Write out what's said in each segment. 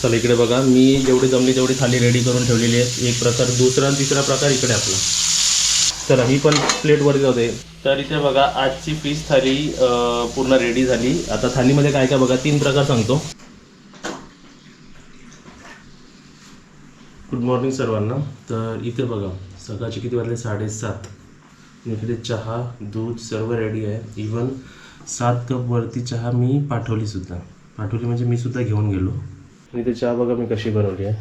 चला इकडे बघा, मी जेवढी जमली तेवढी थाली रेडी करून ठेवलेली आहे. एक प्रकार, दुसरा आणि तिसरा प्रकार इकडे आपला. चला ही पण प्लेटवरती जाते. तर इथे बघा आजची फिश थाली पूर्ण रेडी झाली. आता थालीमध्ये काय काय बघा, 3 प्रकार सांगतो. गुड मॉर्निंग सर्वांना. तर इथे बघा सकाळचे किती वाजले, 7:30. इकडे चहा दूध सर्व रेडी आहे. इवन 7 कप वरती चहा मी पाठवली म्हणजे मी सुद्धा घेऊन गेलो. आणि इथे चहा बघा मी कशी बनवली आहे.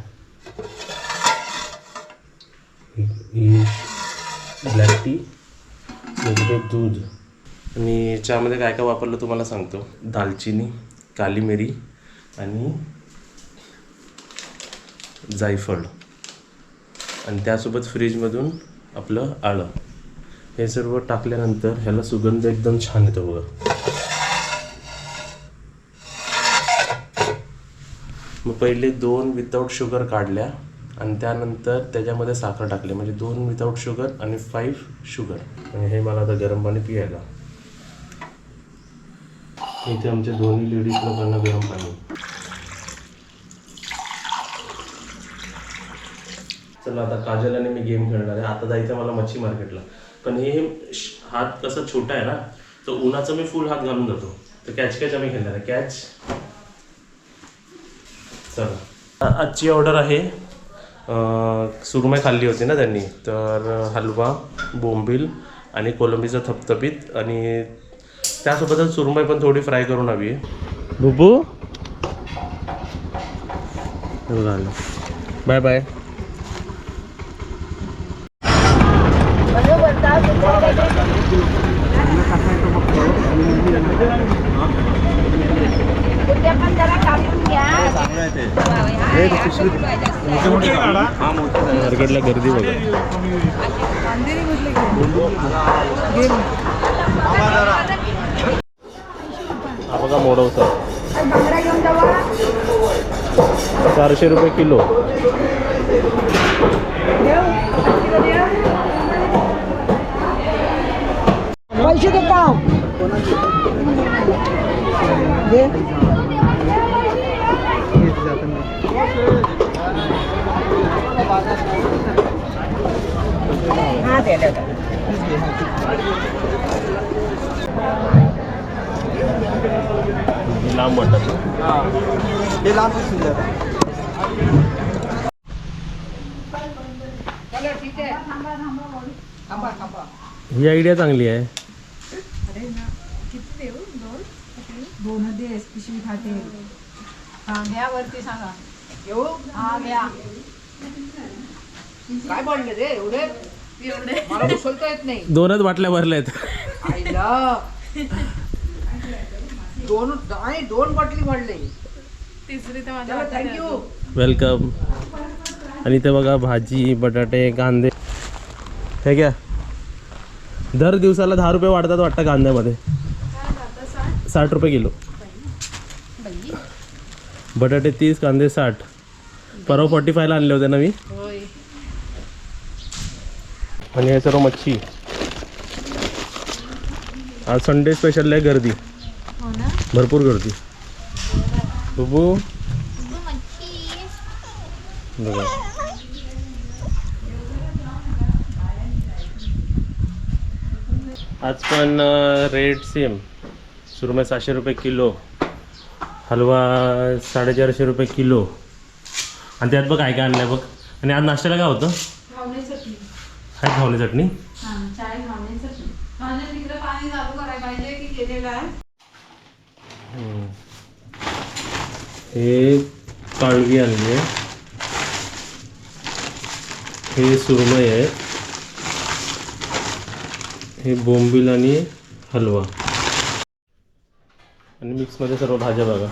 ही ब्लॅक टी, इकडे दूध. आणि चहामध्ये काय काय वापरलं तुम्हाला सांगतो. दालचिनी, काली मिरी आणि जायफळ, आणि त्यासोबत फ्रीजमधून आपलं आलं. हे सर्व टाकल्यानंतर ह्याला सुगंध एकदम छान येतो बघा. मग पहिले 2 विदाऊट शुगर काढल्या आणि त्यानंतर त्याच्यामध्ये साखर टाकली, म्हणजे 2 विदाऊट शुगर आणि 5 शुगर. आणि हे मला आता गरम पाणी पियायला. इथे आमच्या दोन्ही लेडीज लोकांना गरम पाणी. चला आता काजल आणि मी गेम खेळणार आहे. आता जायचं मला मच्छी मार्केटला, पण हे हात कसा छोटा आहे ना, तर उन्हाचा मी फुल हात घालून जातो. तर कॅच आम्ही खेळणार आहे. कॅच. चला आजची ऑर्डर आहे, सुरमई खाल्ली होती ना त्यांनी, तर हलवा, बोंबील आणि कोलंबीचा थपथपीत, आणि त्यासोबतच सुरमई पण थोडी फ्राय करून हवी आहे. बुबू बाय बाय. मार्केटला गर्दी बघा. हा बघा मोडवसा 400 रुपये किलो. पैसे दे का लांब वाटत. हे लांब सुंदर. ही आयडिया चांगली आहे. दोन देस पिशवी खाते. घ्या वरती सांगा. येऊ हा घ्या. काय बोलले रे एवढे मला उचलता येत नाही. 2च बाटल्या भरल्यात. आईला दोन बाटली वाढले. तिसरी तर माझ्या. Thank you welcome. आणि इथे बघा भाजी, बटाटे, कांदे. हे घ्या. दर दिवसाला 10 रुपये वाढतात वाटतं कांद्यामध्ये. 60 रुपये किलो. बटाटे 30, कांदे 60. परवा 45ला आणले होते ना मी. आणि हे सर्व मच्छी. आज संडे स्पेशल आहे. गर्दी भरपूर गर्दी. बघू बघा. आज पण रेट सेम. सुरमई 700 रुपये किलो, हलवा 450 रुपये किलो. आणि त्यात बघ काय काय आणलंय बघ. आणि आज नाश्त्याला काय होतं? काय घावणे चटणी. हे काळवी आणली आहे. हे सुरमई आहे. हे बोंबील आणि हलवा. आणि मिक्समध्ये सर्व भाज्या बघा.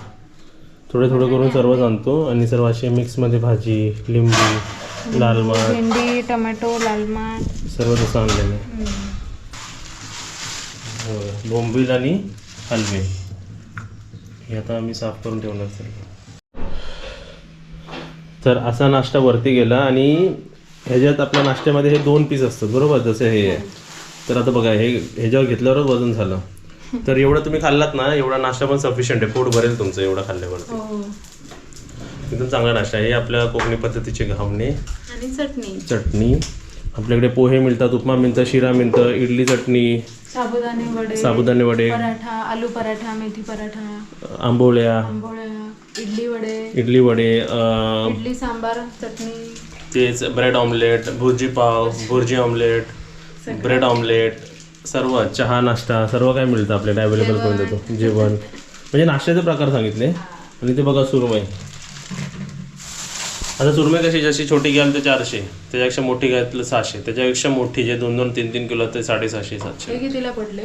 थोडं थोडं करून सर्वच आणतो आणि सर्व असे मिक्समध्ये भाजी, लिंबू, लाल माठ, भेंडी, टोमॅटो, लाल माठ सर्व तसं आणलेलं आहे. बोंबील आणि हलवे हे आता आम्ही साफ करून ठेवणार सर्व. तर असा नाश्ता वरती गेला. आणि ह्याच्यात आपल्या नाश्त्यामध्ये हे 2 पीस असतात बरोबर, जसे हे आहे. तर आता बघा हे ह्याच्यावर घेतल्यावरच वजन झालं. तर एवढं तुम्ही खाल्लात ना, एवढा नाश्ता पण सफिशियंट आहे. पोट भरेल तुमचं एवढं खाल्ल्यावरती. एकदम चांगला नाश्ता आहे. हे आपल्या कोकणी पद्धतीचे घावणे, आणि चटणी, चटणी, आपल्याकडे पोहे मिळतात, उपमा मिळतं, शिरा मिळतं, इडली चटणी, साबुदाणे वडे, पराठा, आलू पराठा, मेथी पराठा, आंबोळ्या, इडली वडे, इडली सांबार, चटणी, तेच ब्रेड ऑमलेट, भुर्जी पाव, भुर्जी ऑमलेट, ब्रेड ऑमलेट, सर्व चहा नाश्ता सर्व काय मिळतं आपल्याला अवेलेबल करून देतो. जेवण म्हणजे नाश्त्याचे प्रकार सांगितले. आणि ते बघा सुरमई. आता सुरमई कशी जशी छोटी घ्याल तर 400, त्याच्यापेक्षा मोठी घ्याल 600, त्याच्यापेक्षा मोठी जे 2-2, 3-3 किलो ते 650, 700. हे कितीला पडले?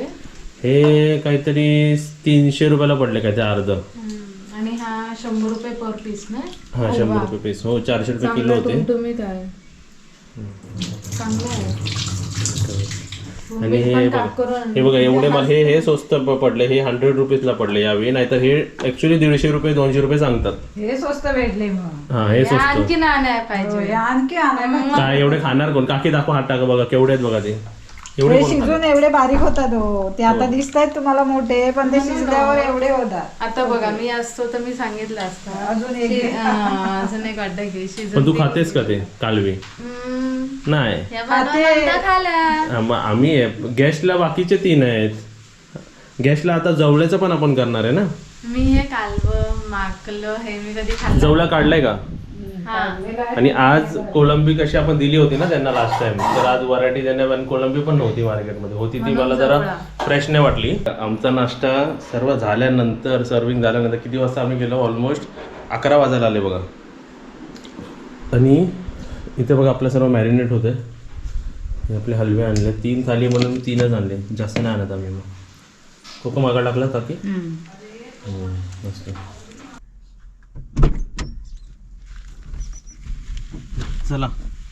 हे काहीतरी 300 रुपयाला पडले काय ते अर्ध. आणि हा 100 रुपये पर पीस ना? हा 100 रुपये पीस. हो 400 रुपये किलो होते. तुम्ही काय चांगलं आहे. आणि हे बघा एवढे मला हे स्वस्त पडले. हे 100 रुपीजला पडले यावेळी, नाहीतर हे ऍक्च्युली 150 रुपये 200 रुपये सांगतात. हे स्वस्त भेटले मग. हा हे स्वस्त. आणखी आणाय पाहिजे. आणखी आणायला काय एवढे खाणार कोण? काकी दाखवा हात टाका बघा केवढे आहेत बघा ते. एवढे हे कोण शिजून एवढे बारीक होतात हो. ते आता दिसत आहेत तुम्हाला मोठे, पण ते शिजल्यावर एवढे होतात. आता बघा मी असतो तर मी सांगितलं असतं. अजून एक अजून एक वाटतं की पण तू खातेस का ते कालवी? नाही. आम्ही गॅसला बाकीचे 3 आहेत. गॅसला आता जवळ्याचं पण आपण करणार आहे ना. मी हे कालवं माकलं हे मी कधी खाल्लं. जवळा काढलाय का? आणि आज कोलंबी कशी आपण दिली होती ना त्यांना लास्ट टाइम, तर आज व्हरायटी त्यांना कोलंबी पण नव्हती मार्केटमध्ये, होती ती मला जरा फ्रेश नाही वाटली. आमचा नाश्ता सर्व झाल्यानंतर, सर्विंग झाल्यानंतर किती वाजता आम्ही गेलो? ऑलमोस्ट 11 वाजायला आले बघा. आणि इथे बघा आपलं सर्व मॅरिनेट होतं. हे आपले हलवे आणले 3 थाली म्हणून 3च आणले, जास्त नाही आणत आम्ही. मग कोको मागा टाकला काकी. मस्त. चला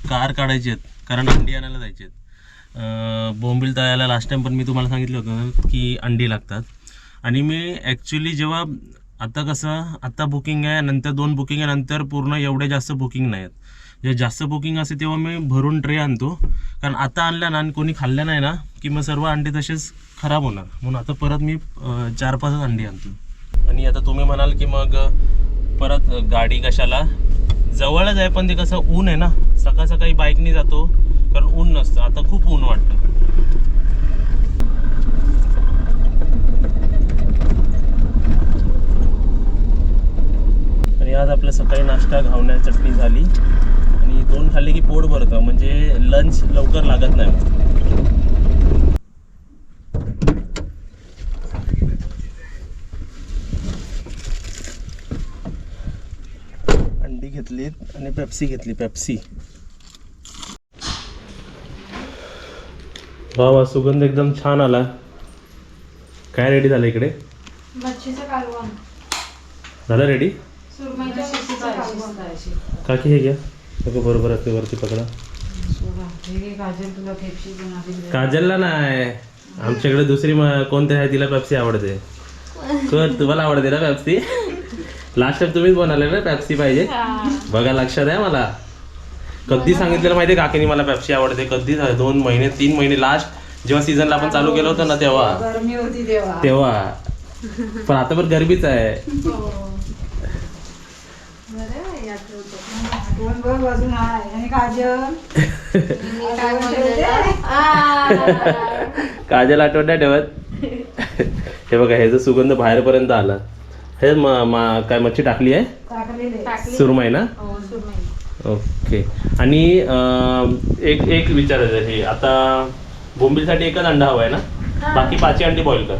कार काढायची आहेत कारण अंडी आणायला जायची आहेत. बोंबील तळायला लास्ट टाइम पण मी तुम्हाला सांगितलं होतं की अंडी लागतात. आणि मी ॲक्च्युली जेव्हा आता कसं आता बुकिंग आहे, नंतर 2 बुकिंग आहे, नंतर पूर्ण एवढे जास्त बुकिंग नाही आहेत. जेव्हा जास्त बुकिंग असते तेव्हा मी भरून ट्रे आणतो, कारण आता आणल्या ना आणि कोणी खाल्ल्या नाही ना की मग सर्व अंडे तसेच खराब होणार. म्हणून आता परत मी 4-5 अंडी आणतो. आणि आता तुम्ही म्हणाल की मग परत गाडी कशाला? जवळच आहे पण ते कसं ऊन आहे ना, सकाळ सकाळी बाईकनी जातो कारण ऊन नसतं. आता खूप ऊन वाटतं. आणि आज आपलं सकाळी नाश्ता घावण्या चटणी झाली आणि 2 खाल्ली की पोट भरतं, म्हणजे लंच लवकर लागत नाही. अंडी घेतलीत आणि पेप्सी घेतली. पेप्सी वा सुगंध एकदम छान आला. काय रेडी झालं इकडे? मच्छीचं कालवण झालं रेडी. सुरमईच्या मच्छीचं कालवण. काकी हे घ्या बघा बरोबर आहे. वरती पकडा. काजलला नाही, आमच्याकडे दुसरी कोणती आहे तिला पेप्सी आवडते. तुम्हाला आवडते ना पेप्सी? लास्ट टाइम तुम्हीच म्हणाले ना पेप्सी पाहिजे. बघा लक्षात आहे मला. कधी सांगितलेलं माहिती आहे काकीने मला पेप्सी आवडते? कधी 2 महिने 3 महिने लास्ट जेव्हा सीझनला आपण चालू केलं होतं ना तेव्हा. गरमी होती तेव्हा पण आता पण गरमीच आहे. अजून आहे. आणि काजल काजल आठवण नाही ठेवत. हे बघा हे जर सुगंध बाहेरपर्यंत आला. हे काय मच्छी टाकली आहे? सुरमई ना? ओके. आणि एक विचारायचं हे आता बोंबीलसाठी एकच अंडा हवा आहे ना? बाकी 5 अंडी बॉईल कर.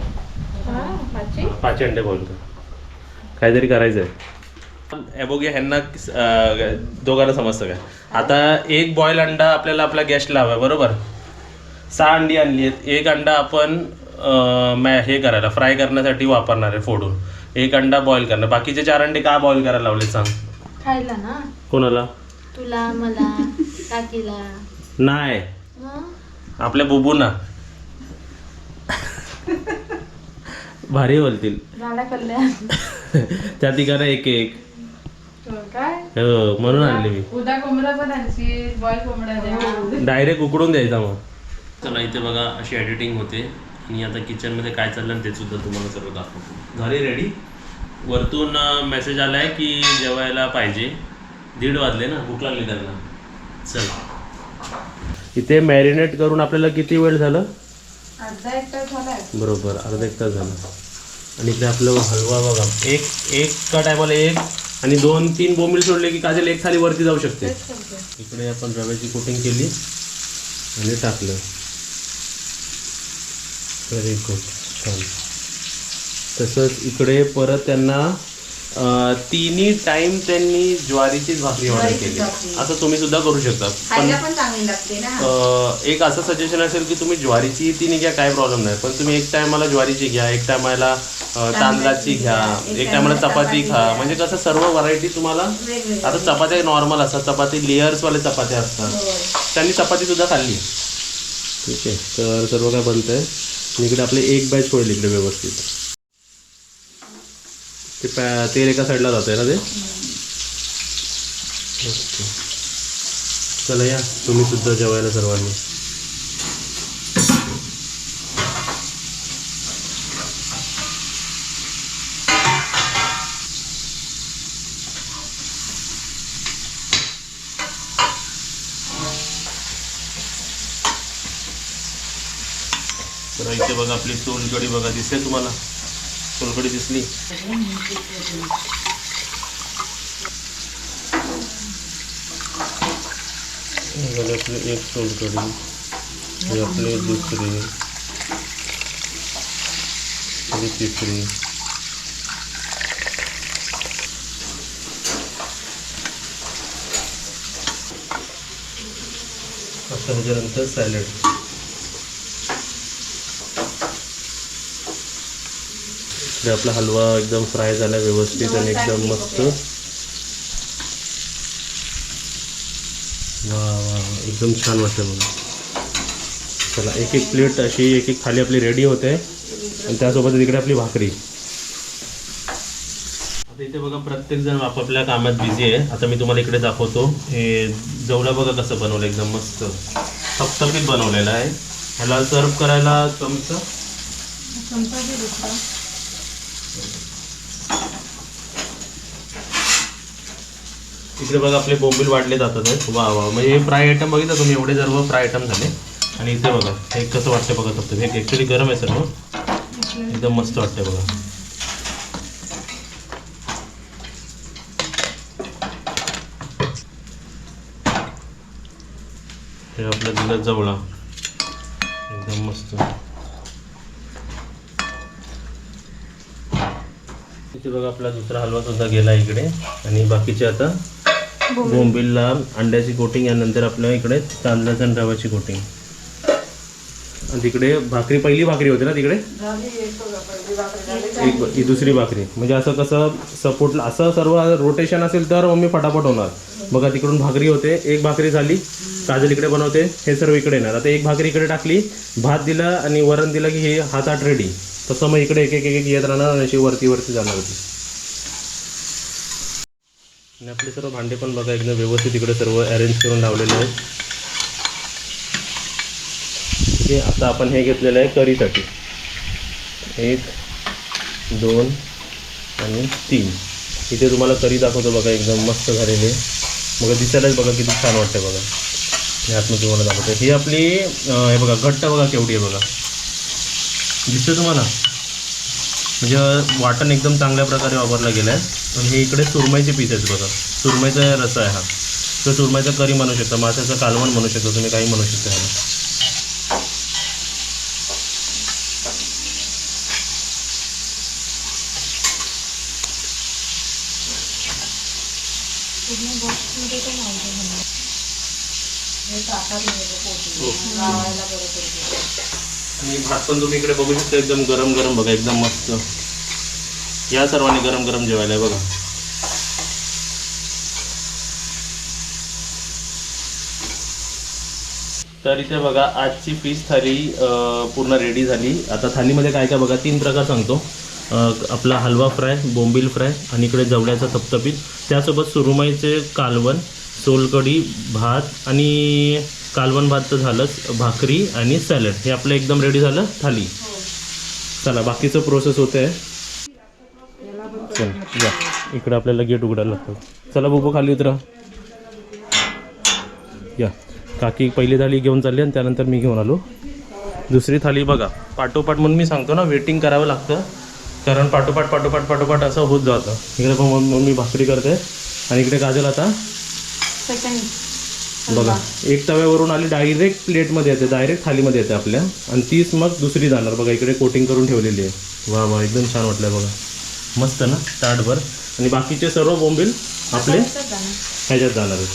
5 अंडे बॉईल कर. काहीतरी करायचं आहे. हे बघूया ह्यांना दोघांना समजतं काय. आता 1 बॉईल अंडा आपल्याला आपल्या गॅसला हवा आहे बरोबर. 6 अंडी आणली आहेत. 1 अंडा आपण हे करायला फ्राय करण्यासाठी वापरणार आहे फोडून. 1 अंडा बॉईल करणार. बाकीचे 4 अंडे का बॉईल करायला लावले सांग? खायला ना. कोणाला? तुला, मला, काकीला नाही, आपल्या बुबूना. भारी बोलतील त्या तिघांना 1-1. हो म्हणून आणले मी. उद्या कोंबडा पण आणशी, बॉईल कोंबडा डायरेक्ट उकडून द्यायचा मग. चला इथे बघा अशी एडिटिंग होते. आणि आता किचनमध्ये काय चाललं ते सुद्धा तुम्हाला सर्व दाखवतो. झाली रेडी? वरतून मेसेज आलाय की जेवायला पाहिजे. 1:30 वाजले ना, भूक लागली त्यांना. चल इथे मॅरिनेट करून आपल्याला किती वेळ झालं? अर्धा एक तास झालाय. बरोबर अर्धा एक तास झाला. आणि इकडे आपलं हलवा बघा, एका टायमाला एक आणि 2-3 बोंबील सोडले की काजल एक थाली वरती जाऊ शकते. तेच करते. इकडे आपण रव्याची कोटिंग केली आणि टाकलं. व्हेरी गुड, छान. तसंच इकडे परत त्यांना तिन्ही टाइम त्यांनी ज्वारीचीच भाकरी ऑर्डर ज्वारीचीच केली. भाकरी. असं तुम्ही सुद्धा करू शकता. खायला पण चांगली लागते ना. एक असं सजेशन असेल की तुम्ही ज्वारीची तिन्ही घ्या, काय प्रॉब्लेम नाही. पण तुम्ही एक टायमाला ज्वारीची घ्या, एक टायमाला तांदळाची घ्या, एक टायमाला चपाती खा. म्हणजे कसं सर्व व्हरायटी तुम्हाला. वेगवेगळी. आता चपात्या नॉर्मल असतात, चपाती लेयर्सवाले चपात्या असतात. होय. त्यांनी चपाती सुद्धा खाल्ली. ठीक आहे, तर सर्व काय बनतंय. आणि इकडे आपले एक बॅच होईल इकडे व्यवस्थित. ते तेल एका साईडला जात आहे ना ते. ओके, चला या तुम्ही सुद्धा जेवायला सर्वांनी. तर इथे बघा आपली सोलकढी बघा, दिसते तुम्हाला? सोलकढी दिसली? आपली एक सोलकढी, ही आपली दुसरी, ही तिसरी. आता ह्याच्यानंतर सॅलड. इकडे आपला हलवा एकदम फ्राय झाला व्यवस्थित आणि एकदम मस्त. वा वा, एकदम छान वाटतं बघा. चला एक एक प्लेट अशी एक एक थाली आपली रेडी होते आणि त्यासोबत इकडे आपली भाकरी. आता इथे बघा प्रत्येक जण आपापल्या कामात बिझी आहे. आता मी तुम्हाला इकडे दाखवतो. हे जवळा बघा कसं बनवलं, एकदम मस्त थपथपीत बनवलेलं आहे. ह्याला सर्व करायला चमचा दे दुसरा. इकडे बघा आपले बोंबील वाढले जातात आहे. वा वा, म्हणजे हे फ्राय आयटम बघितलं तुम्ही, एवढे सर्व फ्राय आयटम झाले. आणि इथे बघा हे कसं वाटतं बघा. फक्त हे ॲक्च्युली गरम आहे सर्व, एकदम मस्त वाटतं बघा. हे आपलं दिलं जवळा, एकदम मस्त. इथे बघा आपला दुसरा हलवा सुद्धा गेला इकडे. आणि बाकीचे आता बोंबीलला अंड्याची कोटिंग, यानंतर आपल्या इकडे तांदळाच्या आणि रव्याची कोटिंग. आणि तिकडे भाकरी, पहिली भाकरी होती ना तिकडे, एक ही दुसरी भाकरी. म्हणजे असं कसं सपोर्टला असं सर्व रोटेशन असेल तर मम्मी फटाफट होणार. बघा तिकडून भाकरी होते, एक भाकरी झाली, काजल इकडे बनवते, हे सर्व इकडे येणार. आता एक भाकरी इकडे टाकली, भात दिला आणि वरण दिलं की हे हातात रेडी. तसं मग इकडे एक एक एक येत राहणार आणि अशी वरती वरती जाणार होती. आणि आपले सर्व भांडे पण बघा एकदम व्यवस्थित इकडे सर्व अरेंज करून लावलेले आहेत. ठीक आहे, आता आपण हे घेतलेलं आहे करीसाठी. 1 2 आणि 3. इथे तुम्हाला करी दाखवतो बघा, एकदम मस्त झालेले. मग दिसायलाच बघा किती छान वाटतं बघा. हे आतमध्ये तुम्हाला दाखवतो. ही आपली हे बघा घट्ट बघा केवढी आहे बघा, दिसतं तुम्हाला? म्हणजे वाटण एकदम चांगल्या प्रकारे वापरला गेला आहे. पण हे इकडे सुरमईचे पीस आहेत बघा, सुरमईचा रस्सा आहे हा. तर सुरमईचा करी म्हणू शकता, माशाचं कालवण म्हणू शकता, तुम्ही काही म्हणू शकता ह्याला. आणि भात पण तुम्ही इकडे बघू शकता, एकदम गरम गरम बघा, एकदम मस्त. या सर्वांनी गरम गरम जेवायला आहे बघा. तर इथे बघा आजची फिश थाली पूर्ण रेडी झाली. आता थालीमध्ये काय काय बघा, 3 प्रकार सांगतो. आपला हलवा फ्राय, बोंबील फ्राय आणि इकडे जवळ्याचा थपथपीत, त्यासोबत सुरमईचे कालवण, सोलकढी, भात आणि कालवण भात तर झालंच, भाकरी आणि सॅलड. हे आपलं एकदम रेडी झालं थाली. चला बाकीचं प्रोसेस होतं आहे. पटकन या इकडे आपल्याला गेट उघडायला लागतं. चला बुबू खाली उतरा. या काकी पहिली थाली घेऊन चालली आणि त्यानंतर मी घेऊन आलो दुसरी थाली. बघा पाठोपाठ म्हणून मी सांगतो ना वेटिंग करावं लागतं कारण पाठोपाठ असं होत जातं. इकडे पण मम्मी भाकरी करते आणि इकडे काजल आता बघा एक तव्यावरून आली डायरेक्ट प्लेटमध्ये येते डायरेक्ट थालीमध्ये येते आपल्या आणि तीच मग दुसरी जाणार. बघा इकडे कोटिंग करून ठेवलेली आहे. वा वा एकदम छान वाटलं बघा मस्त ना ताटभर. आणि बाकीचे सर्व बोंबील आपले ह्याच्यात जाणार आहेत.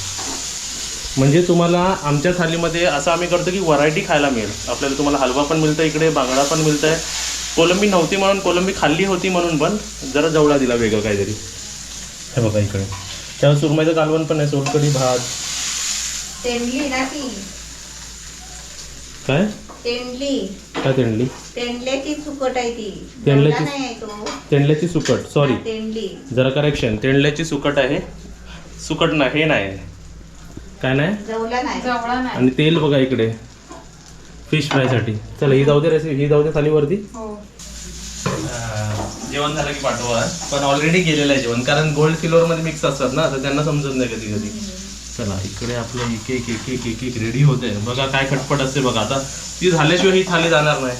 म्हणजे तुम्हाला आमच्या थालीमध्ये असं आम्ही करतो की व्हरायटी खायला मिळेल आपल्याला. तुम्हाला हलवा पण मिळतं इकडे बांगडा पण मिळतं आहे. कोलंबी नव्हती म्हणून कोलंबी खाल्ली होती म्हणून पण जरा जवळा दिला वेगळं काहीतरी. हे बघा इकडे त्यावर सुरमईचं कालवण पण आहे. सोलकढी भात तेंडली ना ती काय तेंडली काय तेंडली तेंडल्याची सुकट आहे ती तेंडल्याची- जेवला नाही तो तेंडल्याची सुकट सॉरी तेंडली जरा करेक्शन तेंडल्याची सुकट आहे. सुकट नाही हे नाही काय नाही. जेवला नाही जवळा नाही. आणि तेल बघा इकडे फिश फ्रायसाठी. चला ही जाऊ दे रेसिपी ही जाऊ दे थालीवरती. हो जेवण झालं की पाठवा पण ऑलरेडी गेलेलं आहे जेवण कारण गोल्ड सिल्वरमध्ये मिक्स असतात ना तर त्यांना समजत नाही कधी कधी. चला इकडे आपलं एक एक एक एक एक एक रेडी होते. बघा काय खटपट असते बघा. आता ती झाल्याशिवाय ही थाली जाणार नाही.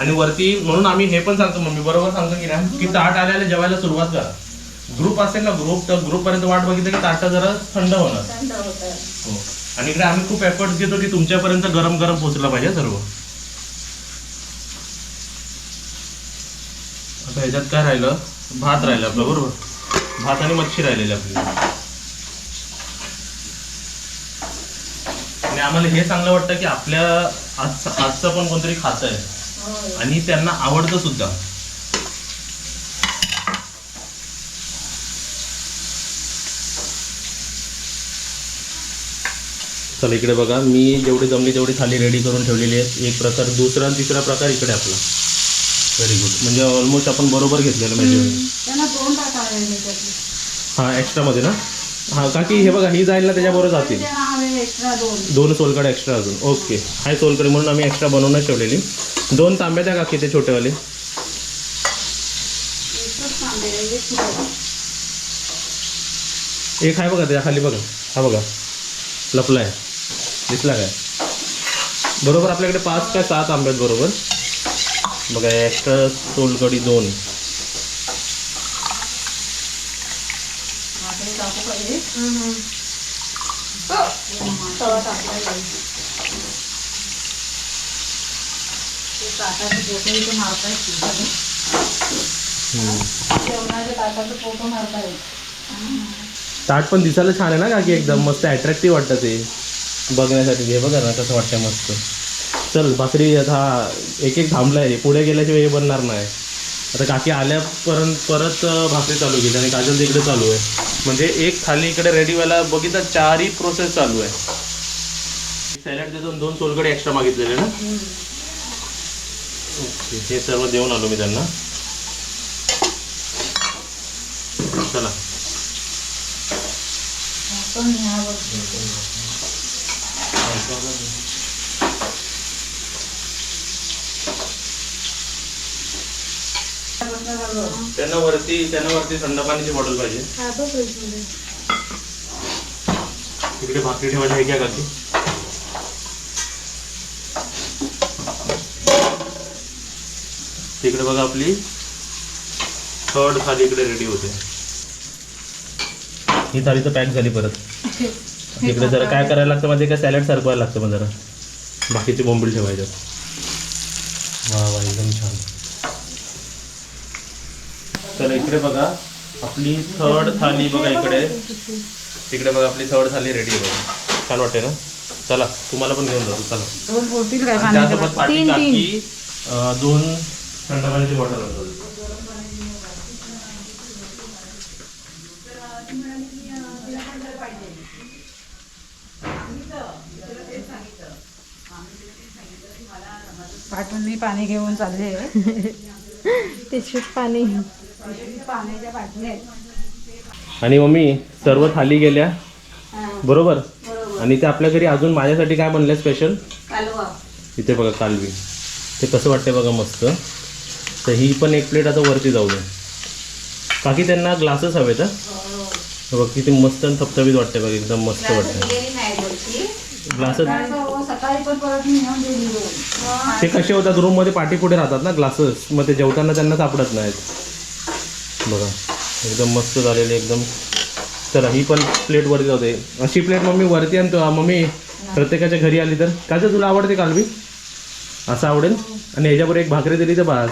आणि वरती म्हणून आम्ही हे पण सांगतो मम्मी बरोबर सांगतो की नाही की ताट आल्याला जेवायला सुरुवात करा. ग्रुप असेल ना ग्रुप तर ग्रुपपर्यंत वाट बघितलं की ताटं जरा थंड होणार. थंड होतं. हो आणि इकडे आम्ही खूप एफर्ट्स घेतो की तुमच्यापर्यंत गरम गरम पोहोचला पाहिजे सर्व. आता ह्याच्यात काय राहिलं भात राहिलं आपलं बरोबर. भात आणि मच्छी राहिलेली आपली. आणि आम्हाला हे चांगलं वाटतं की आपल्या आजचं पण कोणतरी खात आहे आणि त्यांना आवडतं सुद्धा. चला इकडे बघा मी जेवढी जमली तेवढी थाली रेडी करून ठेवलेली आहे. एक प्रकार दुसरा आणि तिसरा प्रकार इकडे आपला. व्हेरी गुड म्हणजे ऑलमोस्ट आपण बरोबर घेतलेलं माहिती. त्यांना 2 टाकावे त्याच्यातले. हां एक्स्ट्रामध्ये ना हां काकी हे बघा ही जाईल ना त्याच्याबरोबर जातील. त्यांना हवे एक्स्ट्रा 2. 2 सोलकडे एक्स्ट्रा अजून. ओके हाय सोलकडे म्हणून आम्ही एक्स्ट्रा बनवूनच ठेवलेली. 2 तांब्या द्या काकी ते छोटेवाले. एक आहे बघा त्याच्या खाली बघा हा बघा लपला आहे दिसला काय बरोबर. आपल्याकडे 5 का 7 आंबे आहेत बरोबर. बघा एक्स्ट्रा सोलकढी 2. टाकू पाहिजे. तवा टाकला जाईल. ताटाचे फोटो इथे मारता येतील. जेवणाच्या ताटाचे फोटो मारता येईल. ताट पण दिसायला छान आहे ना काकी एकदम मस्त अट्रॅक्टिव्ह वाटतं ते बघण्यासाठी. हे बघा ना कसं वाटतं मस्त. चल भाकरी आता एक एक थांबलाय पुढे गेल्याशिवाय हे बनणार नाही. आता काकी आल्यापर्यंत परत भाकरी चालू केली आणि काजल तिकडे चालू आहे. म्हणजे एक थाली इकडे रेडी व्हायला बघितलं 4ही प्रोसेस चालू आहे. सॅलड देतो 2 सोलकडे एक्स्ट्रा मागितलेले ना. ओके हे सर्व देऊन आलो मी त्यांना. चला पण ह्यावरती त्यांना वरती थंड पाण्याची बॉटल पाहिजे. इकडे भाकरी ठेवायची आहे का काकी. तिकडे बघा आपली 3rd थाली इकडे रेडी होते. ही थाली तर पॅक झाली परत. इकडे जरा काय करायला लागतं मध्ये काय सॅलड सरकवायला लागतं मग जरा बाकीचे बोंबील ठेवायचं. वा वा एकदम छान. तर इकडे बघा आपली 3rd थाली बघा इकडे. तिकडे बघा आपली 3rd थाली रेडी आहे बघा. छान वाटते ना. चला तुम्हाला पण घेऊन जातो चला. 2 होतील काय आणि त्यासोबत पाठी 3 काकी 2 थंड पाण्याची बॉटल आणतो. पाठून मी पाणी घेऊन चालले. पिशवीत पाणी. पाण्याच्या बाटल्या आहेत. आणि मम्मी सर्व थाली गेल्या बरोबर. आणि ते आपल्या घरी अजून माझ्यासाठी काय बनलं स्पेशल कालवा. इथे बघा कालवी. ते कसं वाटतंय बघा मस्त. तर ही पण एक प्लेट आता वरती जाऊ दे. बाकी त्यांना ग्लासेस हवेत हा. बघ किती मस्त आणि थपथपीत वाटते बघ एकदम मस्त वाटते ग्लासेस. सकाळी पण परत मी नेऊन दिली रोज. ते कसे होतात रूममध्ये पाठी पुढे राहतात ना ग्लासेस, मग ते जेवताना त्यांना सापडत नाहीत. बघा एकदम मस्त झालेले एकदम. चला ही पण प्लेट वरती जाते. अशी प्लेट मम्मी वरती आणतो मम्मी प्रत्येकाच्या घरी आली तर. काय तर तुला आवडते कालवी असं आवडेल आणि ह्याच्यावर एक भाकरी दिली तर बास.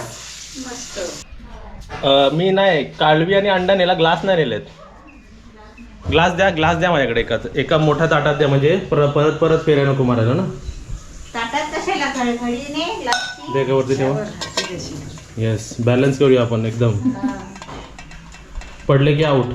मी नाही कालवी आणि अंडा नेला, ग्लास नाही नेलेत. ग्लास द्या माझ्याकडे एका मोठ्या ताटात द्या, म्हणजे परत परत फेरायला नको मारायला ना. ताटात कशाला खळखळीने ग्लासची दे का वरती ठेवा. येस बॅलन्स करूया आपण एकदम. पडले की आउट.